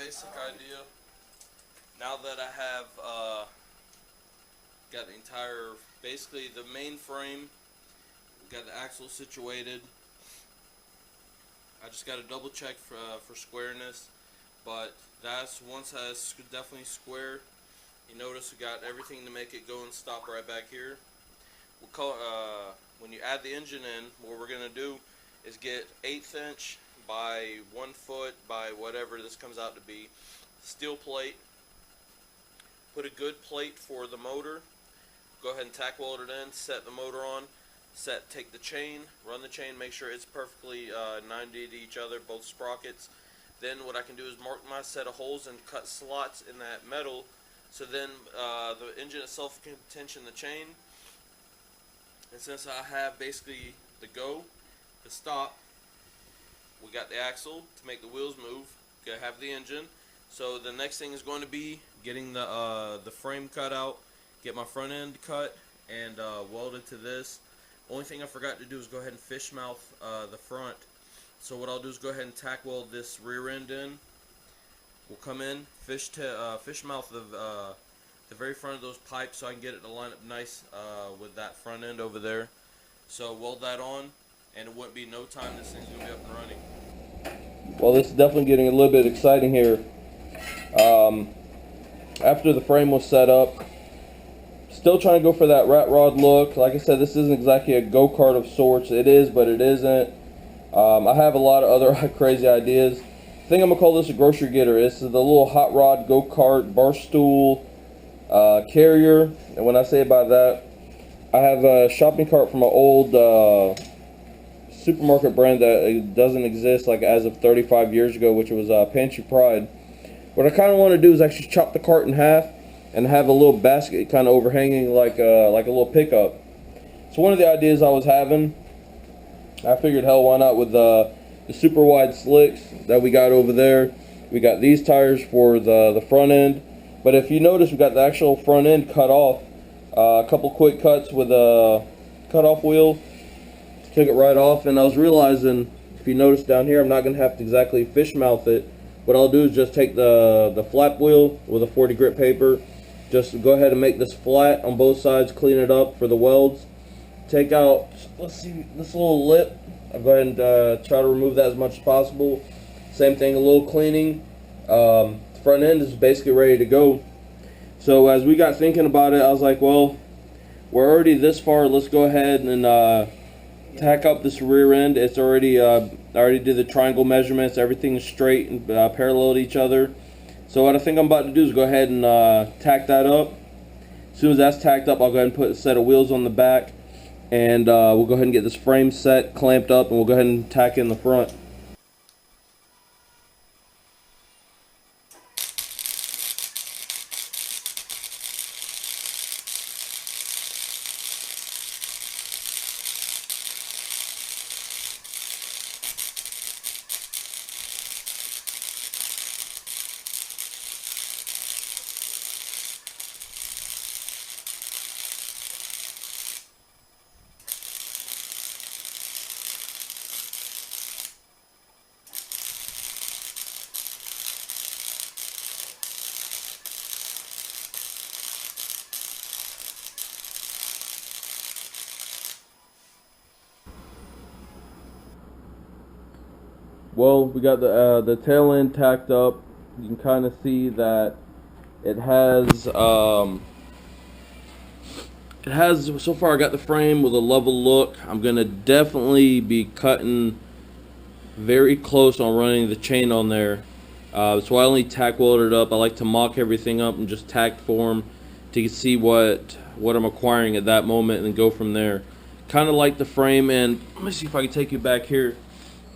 basic idea. Now that I have got the entire, basically the main frame, got the axle situated, I just got to double check for squareness, but that's once that's definitely square. You notice we got everything to make it go and stop right back here. We'll call, when you add the engine in, what we're going to do is get 1/8 inch by 1 foot by whatever this comes out to be steel plate. Put a good plate for the motor. Go ahead and tack weld it in, set the motor on, take the chain, run the chain, make sure it's perfectly 90 to each other, both sprockets. Then what I can do is mark my set of holes and cut slots in that metal, so then the engine itself can tension the chain. And since I have basically the go, the stop, we got the axle to make the wheels move, gotta have the engine. So the next thing is going to be getting the frame cut out, get my front end cut and welded to this. Only thing I forgot to do is go ahead and fish mouth the front. So what I'll do is go ahead and tack weld this rear end in. We'll come in, fish mouth the very front of those pipes so I can get it to line up nice with that front end over there. So weld that on, and it wouldn't be no time this thing's gonna be up and running. Well, this is definitely getting a little bit exciting here. After the frame was set up, still trying to go for that rat rod look. Like I said, this isn't exactly a go-kart of sorts. It is, but it isn't. I have a lot of other crazy ideas. I think I'm gonna call this a grocery getter. This is the little hot rod go-kart bar stool carrier. And when I say by that, I have a shopping cart from an old supermarket brand that doesn't exist like as of 35 years ago, which was Pantry Pride. What I kind of want to do is actually chop the cart in half and have a little basket kind of overhanging like a little pickup. So one of the ideas I was having, I figured, hell, why not with the super wide slicks that we got over there. We got these tires for the front end, but if you notice, we got the actual front end cut off. A couple quick cuts with a cut-off wheel, took it right off. And I was realizing, if you notice down here, I'm not gonna have to exactly fish mouth it. What I'll do is just take the flap wheel with a 40 grit paper, just go ahead and make this flat on both sides, clean it up for the welds. Take out, let's see, this little lip. I'll go ahead and try to remove that as much as possible. Same thing, a little cleaning. Front end is basically ready to go. So as we got thinking about it, I was like, well, we're already this far. Let's go ahead and tack up this rear end. It's already, I already did the triangle measurements. Everything is straight and parallel to each other. So what I think I'm about to do is go ahead and tack that up. As soon as that's tacked up, I'll go ahead and put a set of wheels on the back. And we'll go ahead and get this frame set, clamped up, and we'll go ahead and tack in the front. Well, we got the tail end tacked up. You can kind of see that it has so far. I got the frame with a level look. I'm gonna definitely be cutting very close on running the chain on there. So I only tack welded up. I like to mock everything up and just tack form to see what I'm acquiring at that moment and then go from there. Kind of like the frame, and let me see if I can take you back here.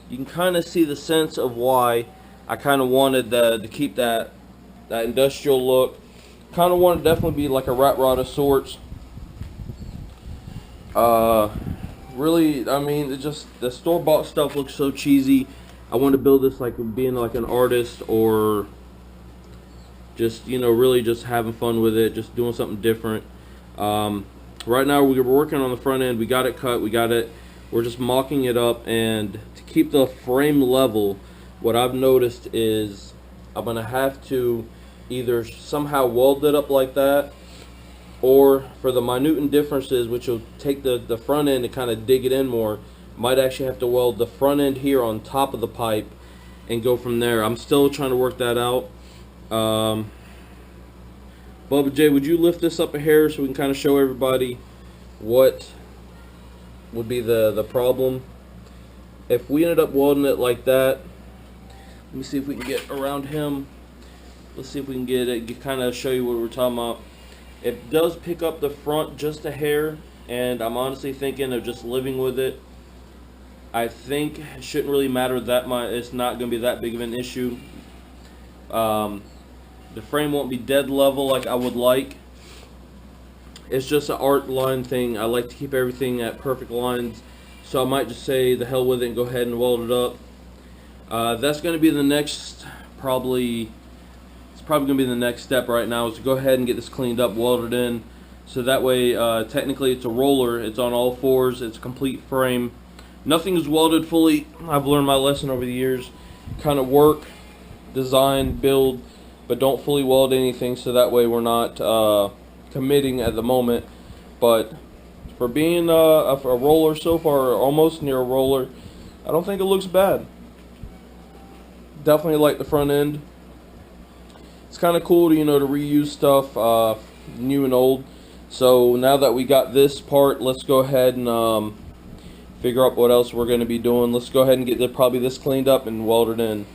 You can kind of see the sense of why I kind of wanted to keep that industrial look. Kind of wanted to definitely be like a rat rod of sorts. Really, I mean, it just, the store-bought stuff looks so cheesy. I want to build this like being like an artist, or just, you know, really just having fun with it, just doing something different. Right now we're working on the front end. We got it cut, we're just mocking it up. And to keep the frame level, what I've noticed is I'm going to have to either somehow weld it up like that, or for the minute differences, which will take the front end and kind of dig it in more, might actually have to weld the front end here on top of the pipe and go from there. I'm still trying to work that out. Bubba J, would you lift this up a hair so we can kind of show everybody what would be the problem? If we ended up welding it like that, let me see if we can get around him. Let's see if we can get it, kind of show you what we're talking about. It does pick up the front just a hair, and I'm honestly thinking of just living with it. I think it shouldn't really matter that much. It's not going to be that big of an issue. The frame won't be dead level like I would like. It's just an art line thing. I like to keep everything at perfect lines, so I might just say the hell with it and go ahead and weld it up. That's going to be the next, it's probably going to be the next step right now, is to go ahead and get this cleaned up, welded in, so that way technically it's a roller, it's on all fours, it's a complete frame. Nothing is welded fully. I've learned my lesson over the years. Kind of work, design, build, but don't fully weld anything, so that way we're not committing at the moment. But for being a roller so far, or almost near a roller, I don't think it looks bad. Definitely like the front end. It's kind of cool to, to reuse stuff, new and old. So now that we got this part, let's go ahead and figure out what else we're going to be doing. Let's go ahead and get probably this cleaned up and welded in.